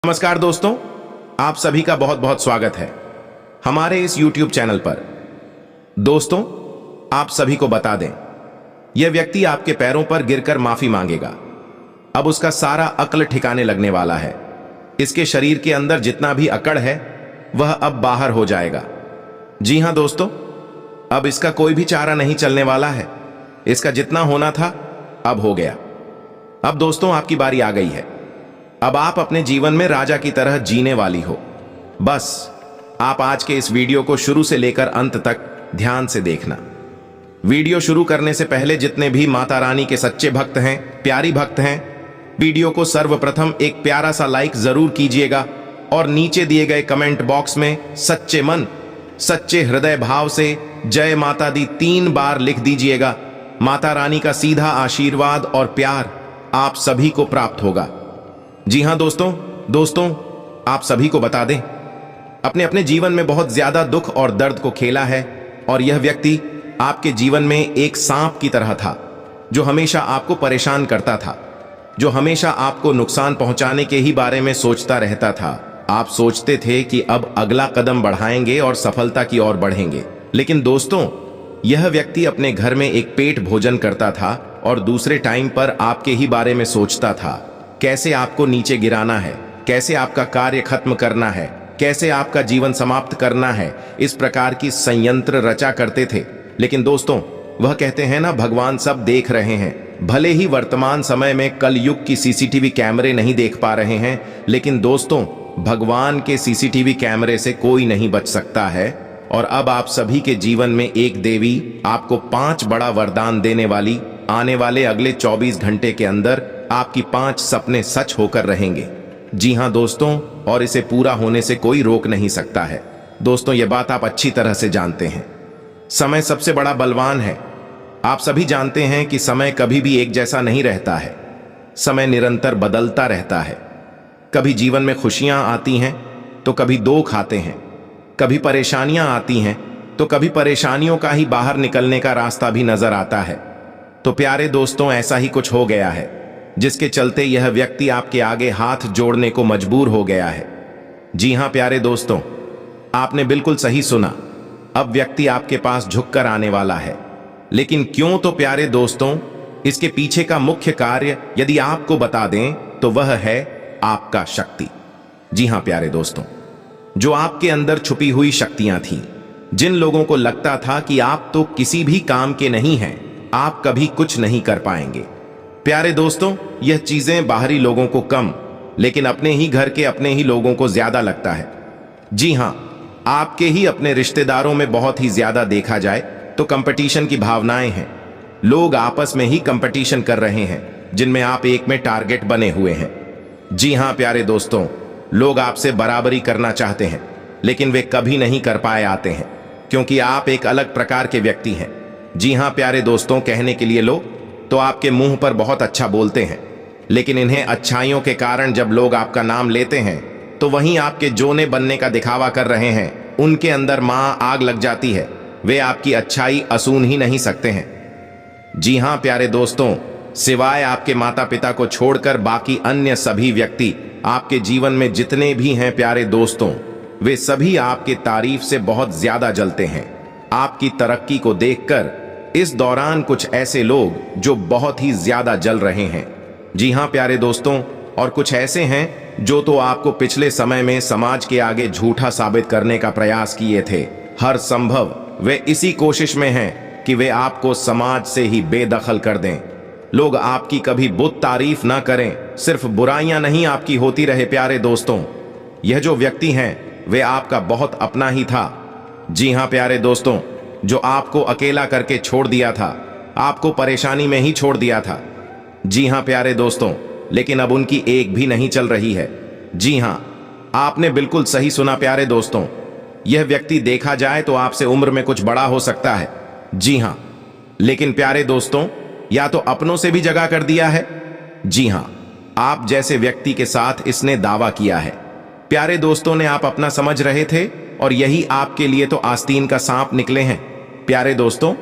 नमस्कार दोस्तों, आप सभी का बहुत बहुत स्वागत है हमारे इस YouTube चैनल पर। दोस्तों, आप सभी को बता दें, यह व्यक्ति आपके पैरों पर गिरकर माफी मांगेगा। अब उसका सारा अक्ल ठिकाने लगने वाला है। इसके शरीर के अंदर जितना भी अकड़ है वह अब बाहर हो जाएगा। जी हां दोस्तों, अब इसका कोई भी चारा नहीं चलने वाला है। इसका जितना होना था अब हो गया। अब दोस्तों, आपकी बारी आ गई है। अब आप अपने जीवन में राजा की तरह जीने वाली हो। बस आप आज के इस वीडियो को शुरू से लेकर अंत तक ध्यान से देखना। वीडियो शुरू करने से पहले जितने भी माता रानी के सच्चे भक्त हैं, प्यारी भक्त हैं, वीडियो को सर्वप्रथम एक प्यारा सा लाइक जरूर कीजिएगा और नीचे दिए गए कमेंट बॉक्स में सच्चे मन, सच्चे हृदय भाव से जय माता दी 3 बार लिख दीजिएगा। माता रानी का सीधा आशीर्वाद और प्यार आप सभी को प्राप्त होगा। जी हां दोस्तों, आप सभी को बता दें, अपने अपने जीवन में बहुत ज्यादा दुख और दर्द को खेला है और यह व्यक्ति आपके जीवन में एक सांप की तरह था जो हमेशा आपको परेशान करता था, जो हमेशा आपको नुकसान पहुंचाने के ही बारे में सोचता रहता था। आप सोचते थे कि अब अगला कदम बढ़ाएंगे और सफलता की ओर बढ़ेंगे, लेकिन दोस्तों, यह व्यक्ति अपने घर में एक पेट भोजन करता था और दूसरे टाइम पर आपके ही बारे में सोचता था, कैसे आपको नीचे गिराना है, कैसे आपका कार्य खत्म करना है, कैसे आपका जीवन समाप्त करना है। इस प्रकार की संयंत्र रचा करते थे। लेकिन दोस्तों, वह कहते हैं ना, भगवान सब देख रहे हैं। भले ही वर्तमान समय में कलयुग की सीसीटीवी कैमरे नहीं देख पा रहे हैं, लेकिन दोस्तों, भगवान के सीसीटीवी कैमरे से कोई नहीं बच सकता है। और अब आप सभी के जीवन में एक देवी आपको 5 बड़ा वरदान देने वाली, आने वाले अगले 24 घंटे के अंदर आपकी 5 सपने सच होकर रहेंगे। जी हां दोस्तों, और इसे पूरा होने से कोई रोक नहीं सकता है। दोस्तों, यह बात आप अच्छी तरह से जानते हैं। समय सबसे बड़ा बलवान है। आप सभी जानते हैं कि समय कभी भी एक जैसा नहीं रहता है। समय निरंतर बदलता रहता है। कभी जीवन में खुशियां आती हैं तो कभी दुख आते हैं, कभी परेशानियां आती हैं तो कभी परेशानियों का ही बाहर निकलने का रास्ता भी नजर आता है। तो प्यारे दोस्तों, ऐसा ही कुछ हो गया है जिसके चलते यह व्यक्ति आपके आगे हाथ जोड़ने को मजबूर हो गया है। जी हां प्यारे दोस्तों, आपने बिल्कुल सही सुना। अब व्यक्ति आपके पास झुककर आने वाला है। लेकिन क्यों? तो प्यारे दोस्तों, इसके पीछे का मुख्य कार्य यदि आपको बता दें तो वह है आपका शक्ति। जी हां प्यारे दोस्तों, जो आपके अंदर छुपी हुई शक्तियां थीं, जिन लोगों को लगता था कि आप तो किसी भी काम के नहीं हैं, आप कभी कुछ नहीं कर पाएंगे। प्यारे दोस्तों, यह चीजें बाहरी लोगों को कम, लेकिन अपने ही घर के अपने ही लोगों को ज्यादा लगता है। जी हां, आपके ही अपने रिश्तेदारों में बहुत ही ज्यादा देखा जाए तो कंपटीशन की भावनाएं हैं। लोग आपस में ही कंपटीशन कर रहे हैं, जिनमें आप एक में टारगेट बने हुए हैं। जी हां प्यारे दोस्तों, लोग आपसे बराबरी करना चाहते हैं, लेकिन वे कभी नहीं कर पाए आते हैं, क्योंकि आप एक अलग प्रकार के व्यक्ति हैं। जी हां प्यारे दोस्तों, कहने के लिए लोग तो आपके मुंह पर बहुत अच्छा बोलते हैं, लेकिन इन्हें अच्छाइयों के कारण जब लोग आपका नाम लेते हैं तो वहीं आपके जोने बनने का दिखावा कर रहे हैं, उनके अंदर मां आग लग जाती है। वे आपकी अच्छाई असून ही नहीं सकते हैं। जी हां प्यारे दोस्तों, सिवाय आपके माता पिता को छोड़कर बाकी अन्य सभी व्यक्ति आपके जीवन में जितने भी हैं प्यारे दोस्तों, वे सभी आपके तारीफ से बहुत ज्यादा जलते हैं। आपकी तरक्की को देखकर इस दौरान कुछ ऐसे लोग जो बहुत ही ज्यादा जल रहे हैं। जी हां प्यारे दोस्तों, और कुछ ऐसे हैं जो तो आपको पिछले समय में समाज के आगे झूठा साबित करने का प्रयास किए थे। हर संभव वे इसी कोशिश में हैं कि वे आपको समाज से ही बेदखल कर दें। लोग आपकी कभी बुत तारीफ ना करें, सिर्फ बुराइयां नहीं आपकी होती रहे। प्यारे दोस्तों, यह जो व्यक्ति हैं वे आपका बहुत अपना ही था। जी हां प्यारे दोस्तों, जो आपको अकेला करके छोड़ दिया था, आपको परेशानी में ही छोड़ दिया था। जी हां प्यारे दोस्तों, लेकिन अब उनकी एक भी नहीं चल रही है। जी हां, आपने बिल्कुल सही सुना प्यारे दोस्तों, यह व्यक्ति देखा जाए तो आपसे उम्र में कुछ बड़ा हो सकता है। जी हां, लेकिन प्यारे दोस्तों, या तो अपनों से भी जगह कर दिया है। जी हां, आप जैसे व्यक्ति के साथ इसने दावा किया है। प्यारे दोस्तों ने आप अपना समझ रहे थे और यही आपके लिए तो आस्तीन का सांप निकले हैं प्यारे दोस्तों।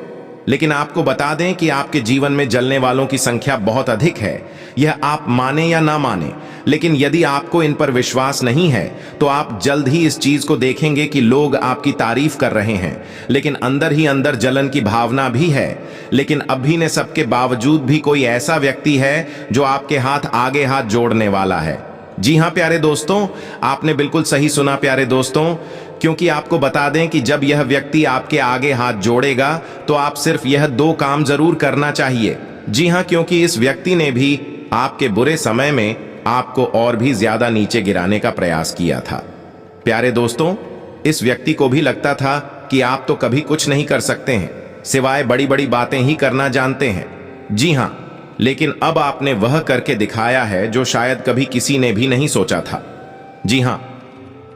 लेकिन आपको बता दें कि आपके जीवन में जलने वालों की संख्या बहुत अधिक है। यह आप माने या ना माने, लेकिन यदि आपको इन पर विश्वास नहीं है तो आप जल्द ही इस चीज को देखेंगे कि लोग आपकी तारीफ कर रहे हैं, लेकिन अंदर ही अंदर जलन की भावना भी है। लेकिन अभी ने सबके बावजूद भी कोई ऐसा व्यक्ति है जो आपके हाथ आगे हाथ जोड़ने वाला है। जी हां प्यारे दोस्तों, आपने बिल्कुल सही सुना प्यारे दोस्तों, क्योंकि आपको बता दें कि जब यह व्यक्ति आपके आगे हाथ जोड़ेगा तो आप सिर्फ यह 2 काम जरूर करना चाहिए। जी हां, क्योंकि इस व्यक्ति ने भी आपके बुरे समय में आपको और भी ज्यादा नीचे गिराने का प्रयास किया था। प्यारे दोस्तों, इस व्यक्ति को भी लगता था कि आप तो कभी कुछ नहीं कर सकते हैं, सिवाय बड़ी बड़ी बातें ही करना जानते हैं। जी हां, लेकिन अब आपने वह करके दिखाया है जो शायद कभी किसी ने भी नहीं सोचा था। जी हां,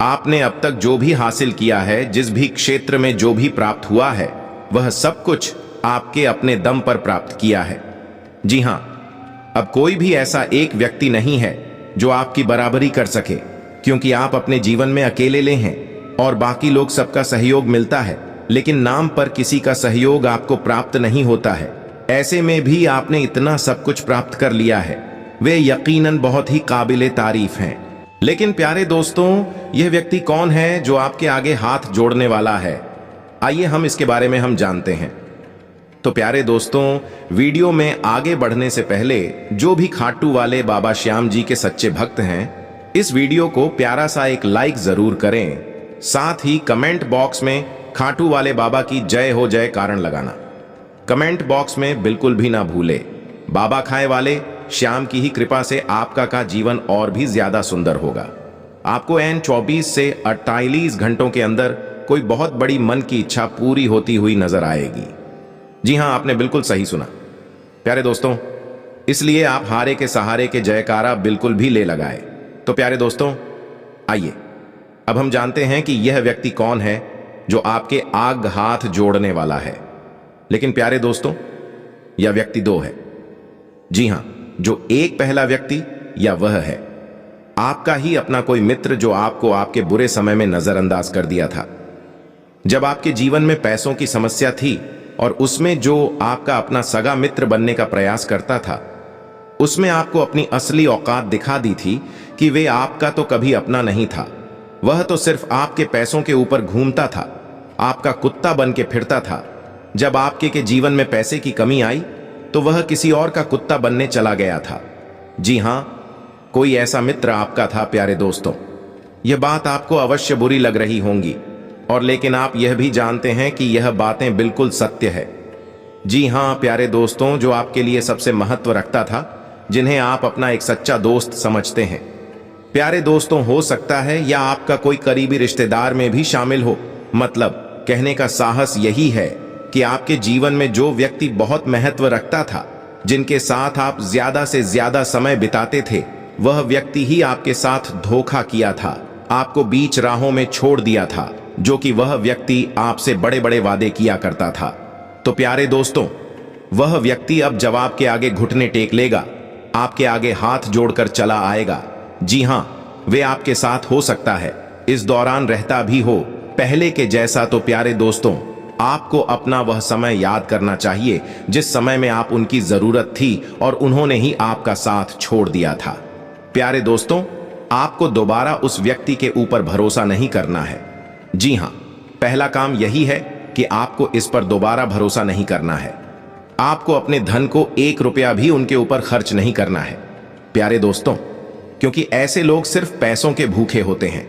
आपने अब तक जो भी हासिल किया है, जिस भी क्षेत्र में जो भी प्राप्त हुआ है, वह सब कुछ आपके अपने दम पर प्राप्त किया है। जी हां, अब कोई भी ऐसा एक व्यक्ति नहीं है जो आपकी बराबरी कर सके, क्योंकि आप अपने जीवन में अकेले हैं और बाकी लोग सबका सहयोग मिलता है, लेकिन नाम पर किसी का सहयोग आपको प्राप्त नहीं होता है। ऐसे में भी आपने इतना सब कुछ प्राप्त कर लिया है, वे यकीनन बहुत ही काबिले तारीफ हैं। लेकिन प्यारे दोस्तों, यह व्यक्ति कौन है जो आपके आगे हाथ जोड़ने वाला है? आइए हम इसके बारे में हम जानते हैं। तो प्यारे दोस्तों, वीडियो में आगे बढ़ने से पहले जो भी खाटू वाले बाबा श्याम जी के सच्चे भक्त हैं, इस वीडियो को प्यारा सा एक लाइक जरूर करें। साथ ही कमेंट बॉक्स में खाटू वाले बाबा की जय हो जय कारण लगाना। कमेंट बॉक्स में बिल्कुल भी ना भूले। बाबा खाए वाले श्याम की ही कृपा से आपका का जीवन और भी ज्यादा सुंदर होगा। आपको एन 24 से 48 घंटों के अंदर कोई बहुत बड़ी मन की इच्छा पूरी होती हुई नजर आएगी। जी हां, आपने बिल्कुल सही सुना प्यारे दोस्तों, इसलिए आप हारे के सहारे के जयकारा बिल्कुल भी ले लगाए। तो प्यारे दोस्तों, आइए अब हम जानते हैं कि यह व्यक्ति कौन है जो आपके आग हाथ जोड़ने वाला है। लेकिन प्यारे दोस्तों, यह व्यक्ति 2 है। जी हां, जो एक पहला व्यक्ति या वह है आपका ही अपना कोई मित्र जो आपको आपके बुरे समय में नजरअंदाज कर दिया था। जब आपके जीवन में पैसों की समस्या थी और उसमें जो आपका अपना सगा मित्र बनने का प्रयास करता था, उसमें आपको अपनी असली औकात दिखा दी थी कि वे आपका तो कभी अपना नहीं था। वह तो सिर्फ आपके पैसों के ऊपर घूमता था, आपका कुत्ता बन के फिरता था। जब आपके के जीवन में पैसे की कमी आई तो वह किसी और का कुत्ता बनने चला गया था। जी हां, कोई ऐसा मित्र आपका था प्यारे दोस्तों। यह बात आपको अवश्य बुरी लग रही होंगी, और लेकिन आप यह भी जानते हैं कि यह बातें बिल्कुल सत्य है। जी हां प्यारे दोस्तों, जो आपके लिए सबसे महत्व रखता था, जिन्हें आप अपना एक सच्चा दोस्त समझते हैं। प्यारे दोस्तों, हो सकता है या आपका कोई करीबी रिश्तेदार में भी शामिल हो। मतलब कहने का साहस यही है कि आपके जीवन में जो व्यक्ति बहुत महत्व रखता था, जिनके साथ आप ज्यादा से ज्यादा समय बिताते थे, वह व्यक्ति ही आपके साथ धोखा किया था, आपको बीच राहों में छोड़ दिया था, जो कि वह व्यक्ति आपसे बड़े बड़े वादे किया करता था। तो प्यारे दोस्तों, वह व्यक्ति अब जवाब के आगे घुटने टेक लेगा, आपके आगे हाथ जोड़कर चला आएगा। जी हां, वे आपके साथ हो सकता है इस दौरान रहता भी हो पहले के जैसा। तो प्यारे दोस्तों, आपको अपना वह समय याद करना चाहिए जिस समय में आप उनकी जरूरत थी और उन्होंने ही आपका साथ छोड़ दिया था। प्यारे दोस्तों, आपको दोबारा उस व्यक्ति के ऊपर भरोसा नहीं करना है। जी हां, पहला काम यही है कि आपको इस पर दोबारा भरोसा नहीं करना है। आपको अपने धन को 1 रुपया भी उनके ऊपर खर्च नहीं करना है प्यारे दोस्तों, क्योंकि ऐसे लोग सिर्फ पैसों के भूखे होते हैं,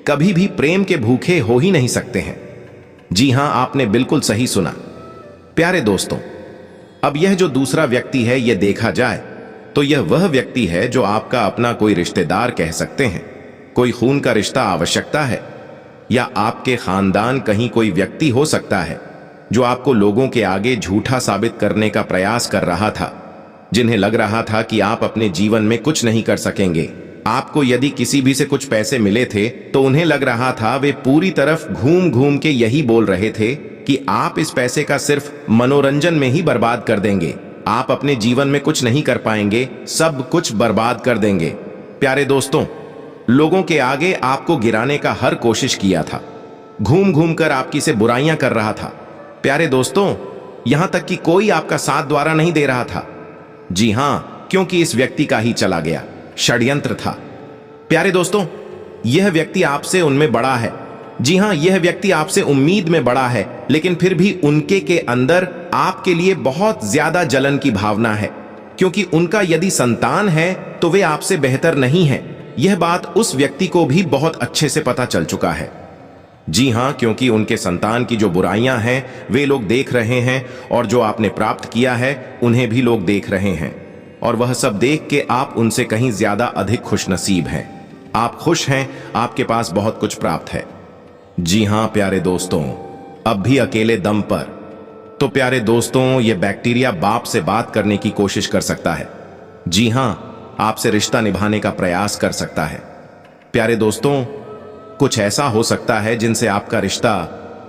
कभी भी प्रेम के भूखे हो ही नहीं सकते हैं। जी हां, आपने बिल्कुल सही सुना प्यारे दोस्तों। अब यह जो दूसरा व्यक्ति है, यह देखा जाए तो यह वह व्यक्ति है जो आपका अपना कोई रिश्तेदार कह सकते हैं। कोई खून का रिश्ता आवश्यकता है, या आपके खानदान कहीं कोई व्यक्ति हो सकता है जो आपको लोगों के आगे झूठा साबित करने का प्रयास कर रहा था, जिन्हें लग रहा था कि आप अपने जीवन में कुछ नहीं कर सकेंगे। आपको यदि किसी भी से कुछ पैसे मिले थे तो उन्हें लग रहा था वे पूरी तरफ घूम घूम के यही बोल रहे थे कि आप इस पैसे का सिर्फ मनोरंजन में ही बर्बाद कर देंगे, आप अपने जीवन में कुछ नहीं कर पाएंगे, सब कुछ बर्बाद कर देंगे। प्यारे दोस्तों, लोगों के आगे आपको गिराने का हर कोशिश किया था, घूम घूम कर आपकी से बुराइयां कर रहा था। प्यारे दोस्तों, यहां तक कि कोई आपका साथ द्वारा नहीं दे रहा था। जी हां, क्योंकि इस व्यक्ति का ही चला गया षड्यंत्र था। प्यारे दोस्तों, यह व्यक्ति आपसे उनमें बड़ा है। जी हां, यह व्यक्ति आपसे उम्मीद में बड़ा है, लेकिन फिर भी उनके के अंदर आपके लिए बहुत ज्यादा जलन की भावना है, क्योंकि उनका यदि संतान है तो वे आपसे बेहतर नहीं है। यह बात उस व्यक्ति को भी बहुत अच्छे से पता चल चुका है। जी हां, क्योंकि उनके संतान की जो बुराइयां हैं वे लोग देख रहे हैं, और जो आपने प्राप्त किया है उन्हें भी लोग देख रहे हैं, और वह सब देख के आप उनसे कहीं ज्यादा अधिक खुशनसीब हैं। आप खुश हैं, आपके पास बहुत कुछ प्राप्त है। जी हां प्यारे दोस्तों, अब भी अकेले दम पर। तो प्यारे दोस्तों, यह बैक्टीरिया बाप से बात करने की कोशिश कर सकता है। जी हां, आपसे रिश्ता निभाने का प्रयास कर सकता है। प्यारे दोस्तों, कुछ ऐसा हो सकता है जिनसे आपका रिश्ता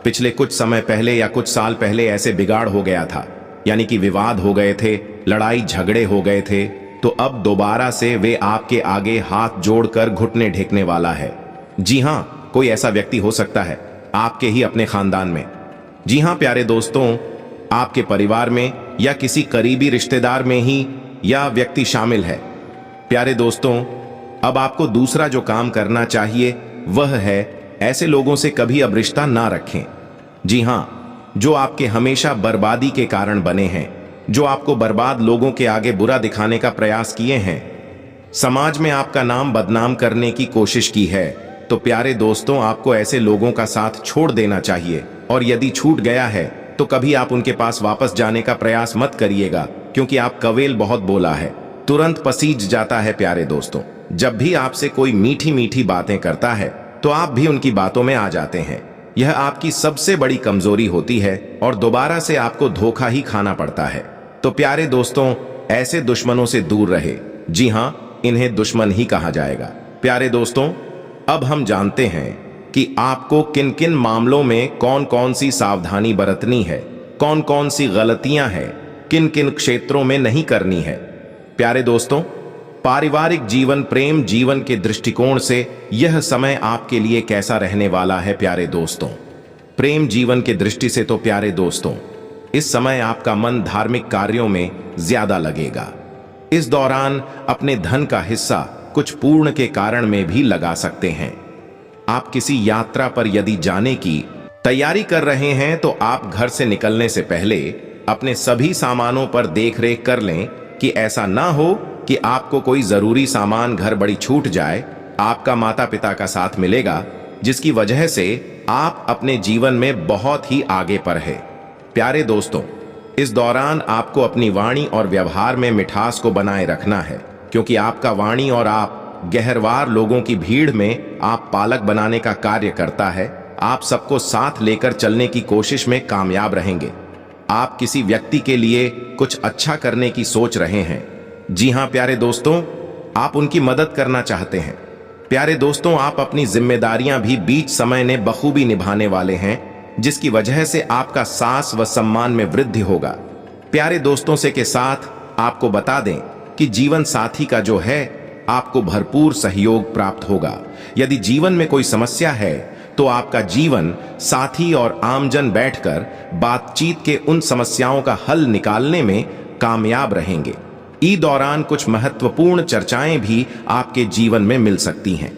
पिछले कुछ समय पहले या कुछ साल पहले ऐसे बिगाड़ हो गया था, यानी कि विवाद हो गए थे, लड़ाई झगड़े हो गए थे, तो अब दोबारा से वे आपके आगे हाथ जोड़कर घुटने ढेकने वाला है। जी हां, कोई ऐसा व्यक्ति हो सकता है आपके ही अपने खानदान में। जी हां प्यारे दोस्तों, आपके परिवार में या किसी करीबी रिश्तेदार में ही यह व्यक्ति शामिल है। प्यारे दोस्तों, अब आपको दूसरा जो काम करना चाहिए वह है ऐसे लोगों से कभी अब रिश्ता ना रखें। जी हां, जो आपके हमेशा बर्बादी के कारण बने हैं, जो आपको बर्बाद लोगों के आगे बुरा दिखाने का प्रयास किए हैं, समाज में आपका नाम बदनाम करने की कोशिश की है, तो प्यारे दोस्तों, आपको ऐसे लोगों का साथ छोड़ देना चाहिए। और यदि छूट गया है तो कभी आप उनके पास वापस जाने का प्रयास मत करिएगा, क्योंकि आप कवेल बहुत बोला है, तुरंत पसीज जाता है। प्यारे दोस्तों, जब भी आपसे कोई मीठी मीठी बातें करता है तो आप भी उनकी बातों में आ जाते हैं। यह आपकी सबसे बड़ी कमजोरी होती है और दोबारा से आपको धोखा ही खाना पड़ता है। तो प्यारे दोस्तों, ऐसे दुश्मनों से दूर रहे। जी हां, इन्हें दुश्मन ही कहा जाएगा। प्यारे दोस्तों, अब हम जानते हैं कि आपको किन किन मामलों में कौन कौन सी सावधानी बरतनी है, कौन कौन सी गलतियां हैं, किन किन क्षेत्रों में नहीं करनी है। प्यारे दोस्तों, पारिवारिक जीवन, प्रेम जीवन के दृष्टिकोण से यह समय आपके लिए कैसा रहने वाला है। प्यारे दोस्तों, प्रेम जीवन के दृष्टि से तो प्यारे दोस्तों, इस समय आपका मन धार्मिक कार्यों में ज्यादा लगेगा। इस दौरान अपने धन का हिस्सा कुछ पूर्ण के कारण में भी लगा सकते हैं। आप किसी यात्रा पर यदि जाने की तैयारी कर रहे हैं तो आप घर से निकलने से पहले अपने सभी सामानों पर देखरेख कर लें कि ऐसा ना हो कि आपको कोई जरूरी सामान घर बड़ी छूट जाए। आपका माता पिता का साथ मिलेगा, जिसकी वजह से आप अपने जीवन में बहुत ही आगे पर है। प्यारे दोस्तों, इस दौरान आपको अपनी वाणी और व्यवहार में मिठास को बनाए रखना है, क्योंकि आपका वाणी और आप गहरवार लोगों की भीड़ में आप पालक बनाने का कार्य करता है। आप सबको साथ लेकर चलने की कोशिश में कामयाब रहेंगे। आप किसी व्यक्ति के लिए कुछ अच्छा करने की सोच रहे हैं। जी हां प्यारे दोस्तों, आप उनकी मदद करना चाहते हैं। प्यारे दोस्तों, आप अपनी जिम्मेदारियां भी बीच समय ने बखूबी निभाने वाले हैं, जिसकी वजह से आपका साहस व सम्मान में वृद्धि होगा। प्यारे दोस्तों से के साथ आपको बता दें कि जीवन साथी का जो है आपको भरपूर सहयोग प्राप्त होगा। यदि जीवन में कोई समस्या है तो आपका जीवन साथी और आमजन बैठकर बातचीत के उन समस्याओं का हल निकालने में कामयाब रहेंगे। इस दौरान कुछ महत्वपूर्ण चर्चाएं भी आपके जीवन में मिल सकती हैं।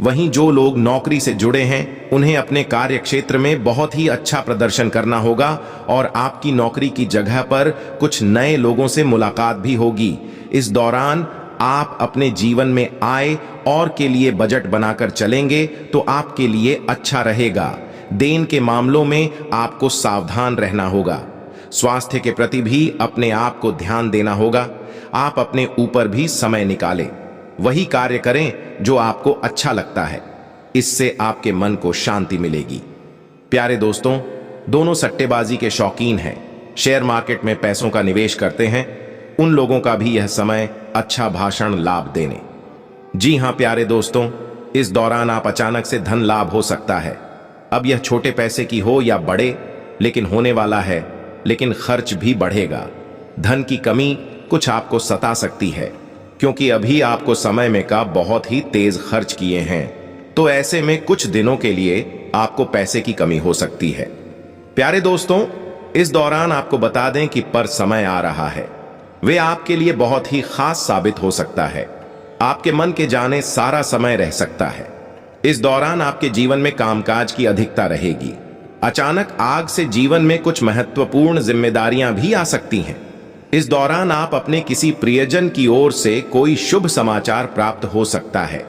वहीं जो लोग नौकरी से जुड़े हैं उन्हें अपने कार्य क्षेत्र में बहुत ही अच्छा प्रदर्शन करना होगा और आपकी नौकरी की जगह पर कुछ नए लोगों से मुलाकात भी होगी। इस दौरान आप अपने जीवन में आय और के लिए बजट बनाकर चलेंगे तो आपके लिए अच्छा रहेगा। देन के मामलों में आपको सावधान रहना होगा। स्वास्थ्य के प्रति भी अपने आप को ध्यान देना होगा। आप अपने ऊपर भी समय निकालें, वही कार्य करें जो आपको अच्छा लगता है। इससे आपके मन को शांति मिलेगी। प्यारे दोस्तों, दोनों सट्टेबाजी के शौकीन हैं, शेयर मार्केट में पैसों का निवेश करते हैं, उन लोगों का भी यह समय अच्छा भाषण लाभ देने। जी हां प्यारे दोस्तों, इस दौरान आप अचानक से धन लाभ हो सकता है। अब यह छोटे पैसे की हो या बड़े, लेकिन होने वाला है, लेकिन खर्च भी बढ़ेगा। धन की कमी कुछ आपको सता सकती है, क्योंकि अभी आपको समय में का बहुत ही तेज खर्च किए हैं। तो ऐसे में कुछ दिनों के लिए आपको पैसे की कमी हो सकती है। प्यारे दोस्तों, इस दौरान आपको बता दें कि पर समय आ रहा है, वे आपके लिए बहुत ही खास साबित हो सकता है। आपके मन के जाने सारा समय रह सकता है। इस दौरान आपके जीवन में कामकाज की अधिकता रहेगी। अचानक आग से जीवन में कुछ महत्वपूर्ण जिम्मेदारियां भी आ सकती हैं। इस दौरान आप अपने किसी प्रियजन की ओर से कोई शुभ समाचार प्राप्त हो सकता है।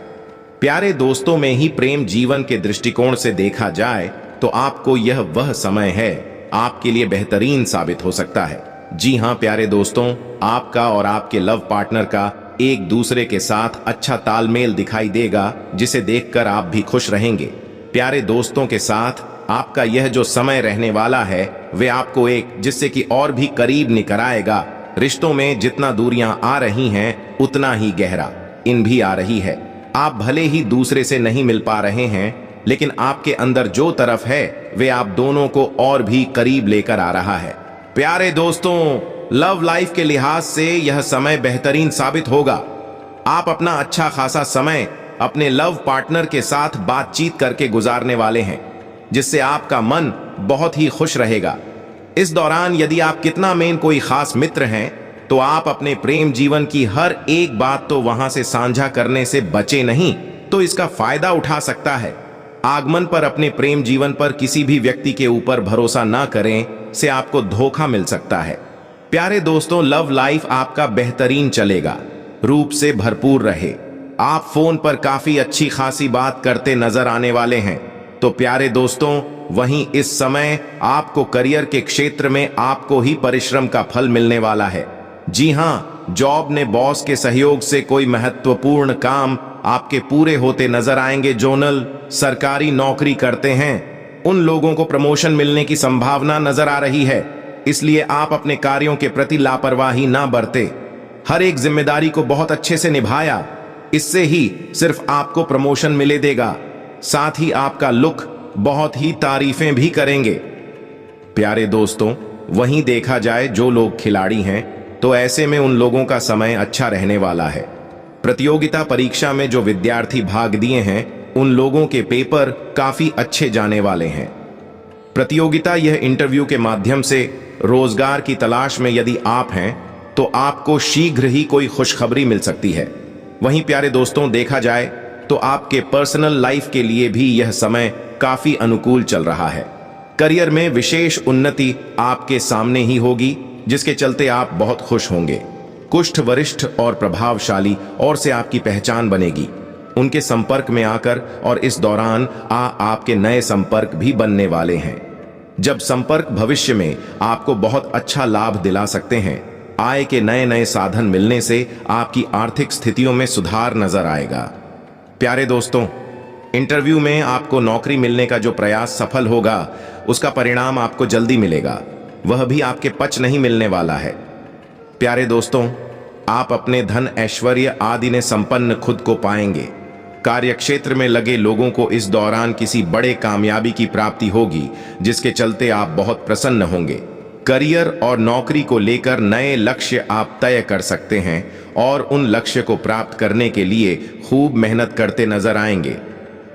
प्यारे दोस्तों, में ही प्रेम जीवन के दृष्टिकोण से देखा जाए तो आपको यह वह समय है आपके लिए बेहतरीन साबित हो सकता है। जी हां प्यारे दोस्तों, आपका और आपके लव पार्टनर का एक दूसरे के साथ अच्छा तालमेल दिखाई देगा, जिसे देखकर आप भी खुश रहेंगे। प्यारे दोस्तों के साथ आपका यह जो समय रहने वाला है वे आपको एक जिससे कि और भी करीब निकर आएगा। रिश्तों में जितना दूरियां आ रही हैं उतना ही गहरा इन भी आ रही है। आप भले ही दूसरे से नहीं मिल पा रहे हैं, लेकिन आपके अंदर जो तरफ है वे आप दोनों को और भी करीब लेकर आ रहा है। प्यारे दोस्तों, लव लाइफ के लिहाज से यह समय बेहतरीन साबित होगा। आप अपना अच्छा खासा समय अपने लव पार्टनर के साथ बातचीत करके गुजारने वाले हैं, जिससे आपका मन बहुत ही खुश रहेगा। इस दौरान यदि आप कितना में कोई खास मित्र हैं तो आप अपने प्रेम जीवन की हर एक बात तो वहां से साझा करने से बचे नहीं, तो इसका फायदा उठा सकता है। आगमन पर अपने प्रेम जीवन पर किसी भी व्यक्ति के ऊपर भरोसा ना करें, से आपको धोखा मिल सकता है। प्यारे दोस्तों, लव लाइफ आपका बेहतरीन चलेगा, रूप से भरपूर रहे। आप फोन पर काफी अच्छी खासी बात करते नजर आने वाले हैं। तो प्यारे दोस्तों, वहीं इस समय आपको करियर के क्षेत्र में आपको ही परिश्रम का फल मिलने वाला है। जी हां, जॉब ने बॉस के सहयोग से कोई महत्वपूर्ण काम आपके पूरे होते नजर आएंगे। जोनल सरकारी नौकरी करते हैं, उन लोगों को प्रमोशन मिलने की संभावना नजर आ रही है, इसलिए आप अपने कार्यों के प्रति लापरवाही ना बरते। हर एक जिम्मेदारी को बहुत अच्छे से निभाया, इससे ही सिर्फ आपको प्रमोशन मिले देगा। साथ ही आपका लुक बहुत ही तारीफें भी करेंगे। प्यारे दोस्तों, वहीं देखा जाए जो लोग खिलाड़ी हैं तो ऐसे में उन लोगों का समय अच्छा रहने वाला है। प्रतियोगिता परीक्षा में जो विद्यार्थी भाग दिए हैं उन लोगों के पेपर काफी अच्छे जाने वाले हैं। प्रतियोगिता यह इंटरव्यू के माध्यम से रोजगार की तलाश में यदि आप हैं तो आपको शीघ्र ही कोई खुशखबरी मिल सकती है। वहीं प्यारे दोस्तों, देखा जाए तो आपके पर्सनल लाइफ के लिए भी यह समय काफी अनुकूल चल रहा है। करियर में विशेष उन्नति आपके सामने ही होगी, जिसके चलते आप बहुत खुश होंगे। कुष्ठ वरिष्ठ और प्रभावशाली और से आपकी पहचान बनेगी, उनके संपर्क में आकर, और इस दौरान आपके नए संपर्क भी बनने वाले हैं। जब संपर्क भविष्य में आपको बहुत अच्छा लाभ दिला सकते हैं। आय के नए नए साधन मिलने से आपकी आर्थिक स्थितियों में सुधार नजर आएगा। प्यारे दोस्तों, इंटरव्यू में आपको नौकरी मिलने का जो प्रयास सफल होगा उसका परिणाम आपको जल्दी मिलेगा, वह भी आपके पच नहीं मिलने वाला है। प्यारे दोस्तों, आप अपने धन ऐश्वर्य आदि ने संपन्न खुद को पाएंगे। कार्यक्षेत्र में लगे लोगों को इस दौरान किसी बड़े कामयाबी की प्राप्ति होगी, जिसके चलते आप बहुत प्रसन्न होंगे। करियर और नौकरी को लेकर नए लक्ष्य आप तय कर सकते हैं और उन लक्ष्य को प्राप्त करने के लिए खूब मेहनत करते नजर आएंगे।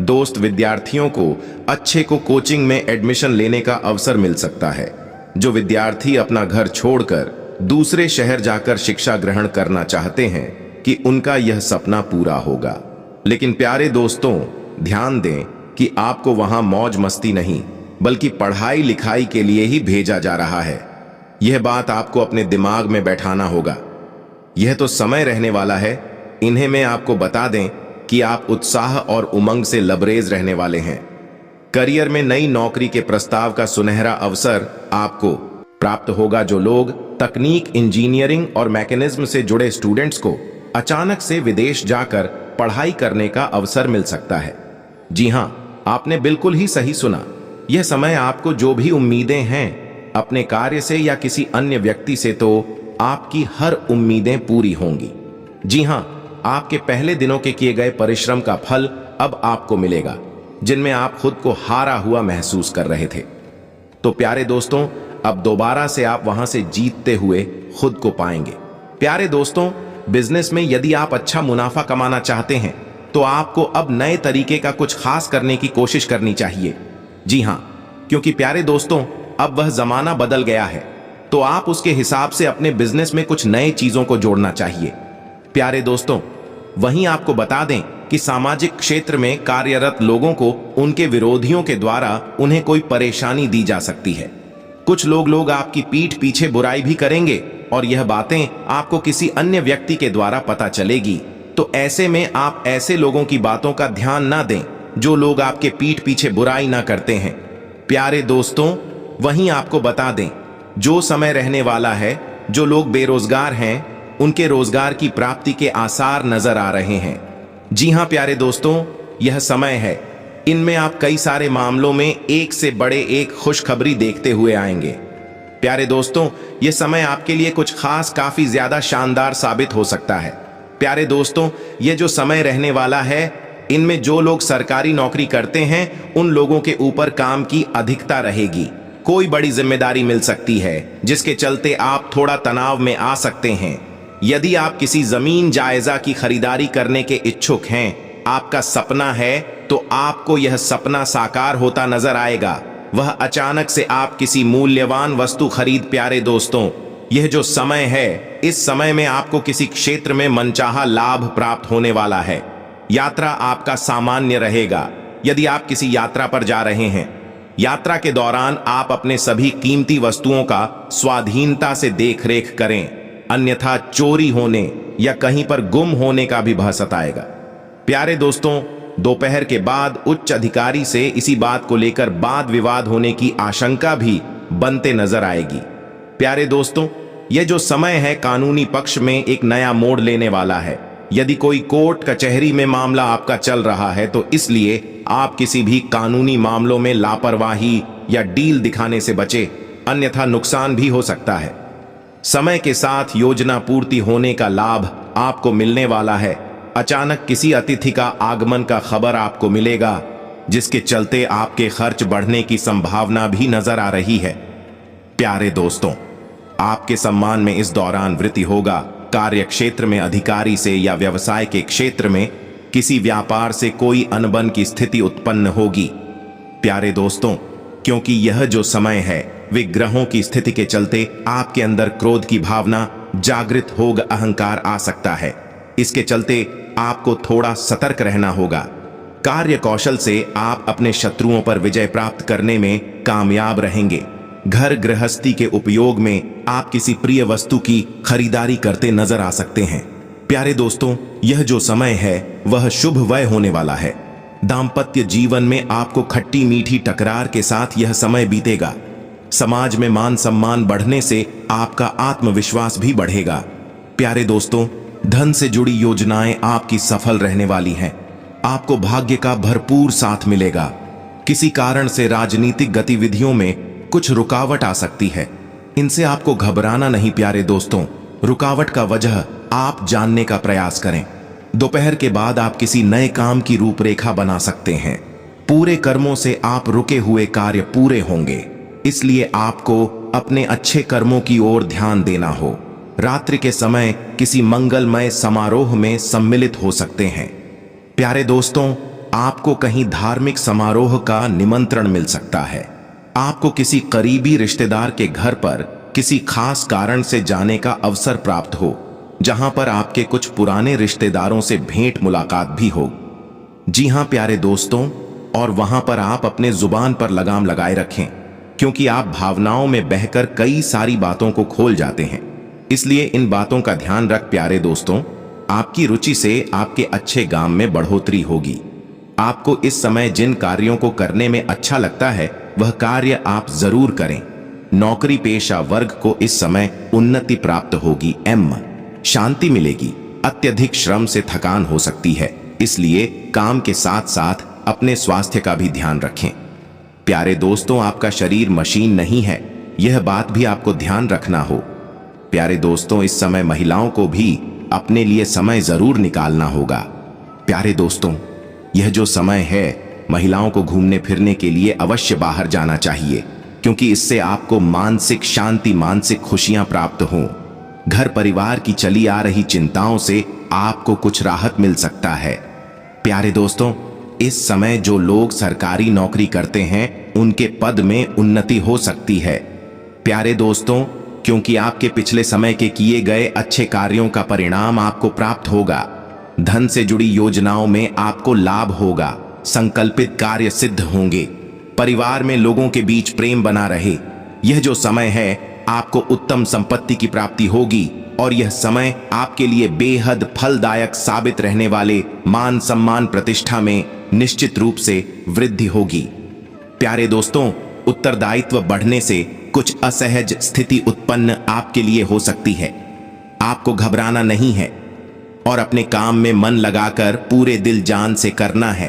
दोस्त विद्यार्थियों को अच्छे को कोचिंग में एडमिशन लेने का अवसर मिल सकता है। जो विद्यार्थी अपना घर छोड़कर दूसरे शहर जाकर शिक्षा ग्रहण करना चाहते हैं कि उनका यह सपना पूरा होगा। लेकिन प्यारे दोस्तों, ध्यान दें कि आपको वहां मौज मस्ती नहीं बल्कि पढ़ाई लिखाई के लिए ही भेजा जा रहा है। यह बात आपको अपने दिमाग में बैठाना होगा। यह तो समय रहने वाला है, इन्हें मैं आपको बता दें कि आप उत्साह और उमंग से लबरेज रहने वाले हैं। करियर में नई नौकरी के प्रस्ताव का सुनहरा अवसर आपको प्राप्त होगा। जो लोग तकनीक, इंजीनियरिंग और मैकेनिज्म से जुड़े स्टूडेंट्स को अचानक से विदेश जाकर पढ़ाई करने का अवसर मिल सकता है। जी हां, आपने बिल्कुल ही सही सुना। यह समय आपको जो भी उम्मीदें हैं अपने कार्य से या किसी अन्य व्यक्ति से, तो आपकी हर उम्मीदें पूरी होंगी। जी हां, आपके पहले दिनों के किए गए परिश्रम का फल अब आपको मिलेगा, जिनमें आप खुद को हारा हुआ महसूस कर रहे थे। तो प्यारे दोस्तों, अब दोबारा से आप वहां से जीतते हुए खुद को पाएंगे। प्यारे दोस्तों, बिजनेस में यदि आप अच्छा मुनाफा कमाना चाहते हैं तो आपको अब नए तरीके का कुछ खास करने की कोशिश करनी चाहिए। जी हां, क्योंकि प्यारे दोस्तों, अब वह जमाना बदल गया है, तो आप उसके हिसाब से अपने बिजनेस में कुछ नए चीजों को जोड़ना चाहिए। प्यारे दोस्तों, वहीं आपको बता दें कि सामाजिक क्षेत्र में कार्यरत लोगों को उनके विरोधियों के द्वारा उन्हें कोई परेशानी दी जा सकती है। कुछ लोग आपकी पीठ पीछे बुराई भी करेंगे और यह बातें आपको किसी अन्य व्यक्ति के द्वारा पता चलेगी। तो ऐसे में आप ऐसे लोगों की बातों का ध्यान ना दें जो लोग आपके पीठ पीछे बुराई ना करते हैं। प्यारे दोस्तों, वहीं आपको बता दें, जो समय रहने वाला है, जो लोग बेरोजगार हैं उनके रोजगार की प्राप्ति के आसार नजर आ रहे हैं। जी हां प्यारे दोस्तों, यह समय है, इनमें आप कई सारे मामलों में एक से बड़े एक खुशखबरी देखते हुए आएंगे। प्यारे दोस्तों, यह समय आपके लिए कुछ खास काफी ज्यादा शानदार साबित हो सकता है। प्यारे दोस्तों, यह जो समय रहने वाला है, इनमें जो लोग सरकारी नौकरी करते हैं उन लोगों के ऊपर काम की अधिकता रहेगी। कोई बड़ी जिम्मेदारी मिल सकती है जिसके चलते आप थोड़ा तनाव में आ सकते हैं। यदि आप किसी जमीन जायजा की खरीदारी करने के इच्छुक हैं, आपका सपना है, तो आपको यह सपना साकार होता नजर आएगा। वह अचानक से आप किसी मूल्यवान वस्तु खरीद। प्यारे दोस्तों, यह जो समय है, इस समय में आपको किसी क्षेत्र में मनचाहा लाभ प्राप्त होने वाला है। यात्रा आपका सामान्य रहेगा। यदि आप किसी यात्रा पर जा रहे हैं, यात्रा के दौरान आप अपने सभी कीमती वस्तुओं का स्वाधीनता से देखरेख करें, अन्यथा चोरी होने या कहीं पर गुम होने का भी भय सताएगा। प्यारे दोस्तों, दोपहर के बाद उच्च अधिकारी से इसी बात को लेकर वाद विवाद होने की आशंका भी बनते नजर आएगी। प्यारे दोस्तों, यह जो समय है कानूनी पक्ष में एक नया मोड़ लेने वाला है। यदि कोई कोर्ट कचहरी में मामला आपका चल रहा है तो इसलिए आप किसी भी कानूनी मामलों में लापरवाही या डील दिखाने से बचे, अन्यथा नुकसान भी हो सकता है। समय के साथ योजना पूर्ति होने का लाभ आपको मिलने वाला है। अचानक किसी अतिथि का आगमन का खबर आपको मिलेगा, जिसके चलते आपके खर्च बढ़ने की संभावना भी नजर आ रही है। प्यारे दोस्तों, आपके सम्मान में इस दौरान वृद्धि होगा। कार्य क्षेत्र में अधिकारी से या व्यवसाय के क्षेत्र में किसी व्यापार से कोई अनबन की स्थिति उत्पन्न होगी। प्यारे दोस्तों, क्योंकि यह जो समय है, विग्रहों की स्थिति के चलते आपके अंदर क्रोध की भावना जागृत होगा, अहंकार आ सकता है। इसके चलते आपको थोड़ा सतर्क रहना होगा। कार्य कौशल से आप अपने शत्रुओं पर विजय प्राप्त करने में कामयाब रहेंगे। घर गृहस्थी के उपयोग में आप किसी प्रिय वस्तु की खरीदारी करते नजर आ सकते हैं। प्यारे दोस्तों, यह जो समय है वह शुभ वय होने वाला है। दाम्पत्य जीवन में आपको खट्टी मीठी टकरार के साथ यह समय बीतेगा। समाज में मान सम्मान बढ़ने से आपका आत्मविश्वास भी बढ़ेगा। प्यारे दोस्तों, धन से जुड़ी योजनाएं आपकी सफल रहने वाली हैं। आपको भाग्य का भरपूर साथ मिलेगा। किसी कारण से राजनीतिक गतिविधियों में कुछ रुकावट आ सकती है, इनसे आपको घबराना नहीं। प्यारे दोस्तों, रुकावट का वजह आप जानने का प्रयास करें। दोपहर के बाद आप किसी नए काम की रूपरेखा बना सकते हैं। पूरे कर्मों से आप रुके हुए कार्य पूरे होंगे, इसलिए आपको अपने अच्छे कर्मों की ओर ध्यान देना हो। रात्रि के समय किसी मंगलमय समारोह में सम्मिलित हो सकते हैं। प्यारे दोस्तों, आपको कहीं धार्मिक समारोह का निमंत्रण मिल सकता है। आपको किसी करीबी रिश्तेदार के घर पर किसी खास कारण से जाने का अवसर प्राप्त हो, जहां पर आपके कुछ पुराने रिश्तेदारों से भेंट मुलाकात भी हो। जी हां प्यारे दोस्तों, और वहां पर आप अपने जुबान पर लगाम लगाए रखें, क्योंकि आप भावनाओं में बहकर कई सारी बातों को खोल जाते हैं। इसलिए इन बातों का ध्यान रख। प्यारे दोस्तों, आपकी रुचि से आपके अच्छे काम में बढ़ोतरी होगी। आपको इस समय जिन कार्यों को करने में अच्छा लगता है वह कार्य आप जरूर करें। नौकरी पेशा वर्ग को इस समय उन्नति प्राप्त होगी। शांति मिलेगी। अत्यधिक श्रम से थकान हो सकती है, इसलिए काम के साथ साथ अपने स्वास्थ्य का भी ध्यान रखें। प्यारे दोस्तों, आपका शरीर मशीन नहीं है, यह बात भी आपको ध्यान रखना हो। प्यारे दोस्तों, इस समय महिलाओं को भी अपने लिए समय जरूर निकालना होगा। प्यारे दोस्तों, यह जो समय है, महिलाओं को घूमने फिरने के लिए अवश्य बाहर जाना चाहिए, क्योंकि इससे आपको मानसिक शांति, मानसिक खुशियां प्राप्त हों। घर परिवार की चली आ रही चिंताओं से आपको कुछ राहत मिल सकता है। प्यारे दोस्तों, इस समय जो लोग सरकारी नौकरी करते हैं उनके पद में उन्नति हो सकती है। प्यारे दोस्तों, क्योंकि आपके पिछले समय के किए गए अच्छे कार्यों का परिणाम आपको प्राप्त होगा। धन से जुड़ी योजनाओं में आपको लाभ होगा। संकल्पित कार्य सिद्ध होंगे। परिवार में लोगों के बीच प्रेम बना रहे। यह जो समय है, आपको उत्तम संपत्ति की प्राप्ति होगी और यह समय आपके लिए बेहद फलदायक साबित रहने वाले मान सम्मान प्रतिष्ठा में निश्चित रूप से वृद्धि होगी। प्यारे दोस्तों, उत्तरदायित्व बढ़ने से कुछ असहज स्थिति उत्पन्न आपके लिए हो सकती है। आपको घबराना नहीं है और अपने काम में मन लगाकर पूरे दिल जान से करना है।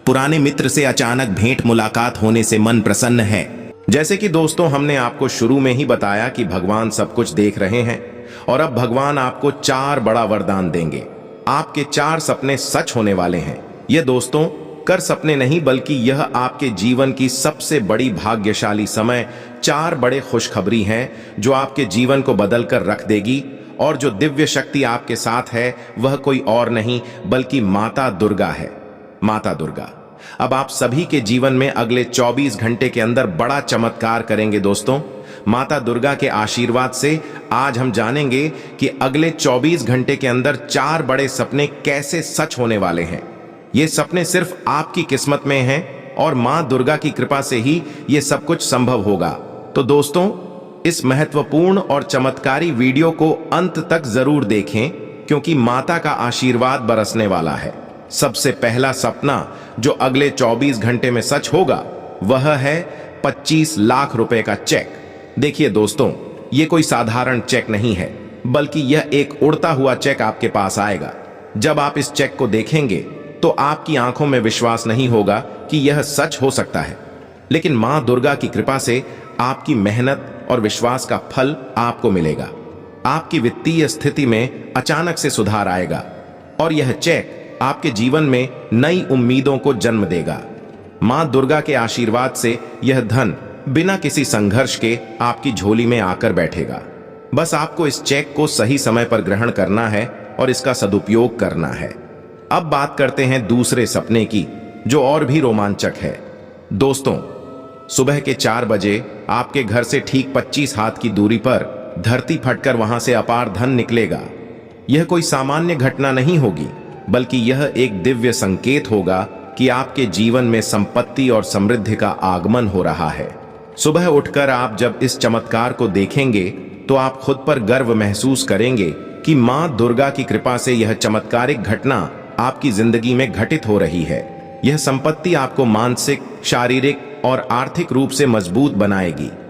पुराने मित्र से अचानक भेंट मुलाकात होने से मन प्रसन्न है। जैसे कि दोस्तों, हमने आपको शुरू में ही बताया कि भगवान सब कुछ देख रहे हैं और अब भगवान आपको 4 बड़ा वरदान देंगे। आपके 4 सपने सच होने वाले हैं। ये दोस्तों कर सपने नहीं, बल्कि यह आपके जीवन की सबसे बड़ी भाग्यशाली समय 4 बड़े खुशखबरी हैं जो आपके जीवन को बदल कर रख देगी। और जो दिव्य शक्ति आपके साथ है वह कोई और नहीं बल्कि माता दुर्गा है। माता दुर्गा अब आप सभी के जीवन में अगले 24 घंटे के अंदर बड़ा चमत्कार करेंगे। दोस्तों, माता दुर्गा के आशीर्वाद से आज हम जानेंगे कि अगले 24 घंटे के अंदर 4 बड़े सपने कैसे सच होने वाले हैं। ये सपने सिर्फ आपकी किस्मत में हैं और मां दुर्गा की कृपा से ही ये सब कुछ संभव होगा। तो दोस्तों, इस महत्वपूर्ण और चमत्कारी वीडियो को अंत तक जरूर देखें, क्योंकि माता का आशीर्वाद बरसने वाला है। सबसे पहला सपना जो अगले 24 घंटे में सच होगा वह है 25 लाख रुपए का चेक। देखिए दोस्तों, ये कोई साधारण चेक नहीं है, बल्कि यह एक उड़ता हुआ चेक आपके पास आएगा। जब आप इस चेक को देखेंगे तो आपकी आंखों में विश्वास नहीं होगा कि यह सच हो सकता है, लेकिन मां दुर्गा की कृपा से आपकी मेहनत और विश्वास का फल आपको मिलेगा। आपकी वित्तीय स्थिति में अचानक से सुधार आएगा और यह चेक आपके जीवन में नई उम्मीदों को जन्म देगा। मां दुर्गा के आशीर्वाद से यह धन बिना किसी संघर्ष के आपकी झोली में आकर बैठेगा। बस आपको इस चेक को सही समय पर ग्रहण करना है और इसका सदुपयोग करना है। अब बात करते हैं दूसरे सपने की, जो और भी रोमांचक है। दोस्तों, सुबह के 4 बजे आपके घर से ठीक 25 हाथ की दूरी पर धरती फटकर वहां से अपार धन निकलेगा। यह कोई सामान्य घटना नहीं होगी, बल्कि यह एक दिव्य संकेत होगा कि आपके जीवन में संपत्ति और समृद्धि का आगमन हो रहा है। सुबह उठकर आप जब इस चमत्कार को देखेंगे तो आप खुद पर गर्व महसूस करेंगे कि मां दुर्गा की कृपा से यह चमत्कारिक घटना आपकी जिंदगी में घटित हो रही है। यह संपत्ति आपको मानसिक, शारीरिक और आर्थिक रूप से मजबूत बनाएगी।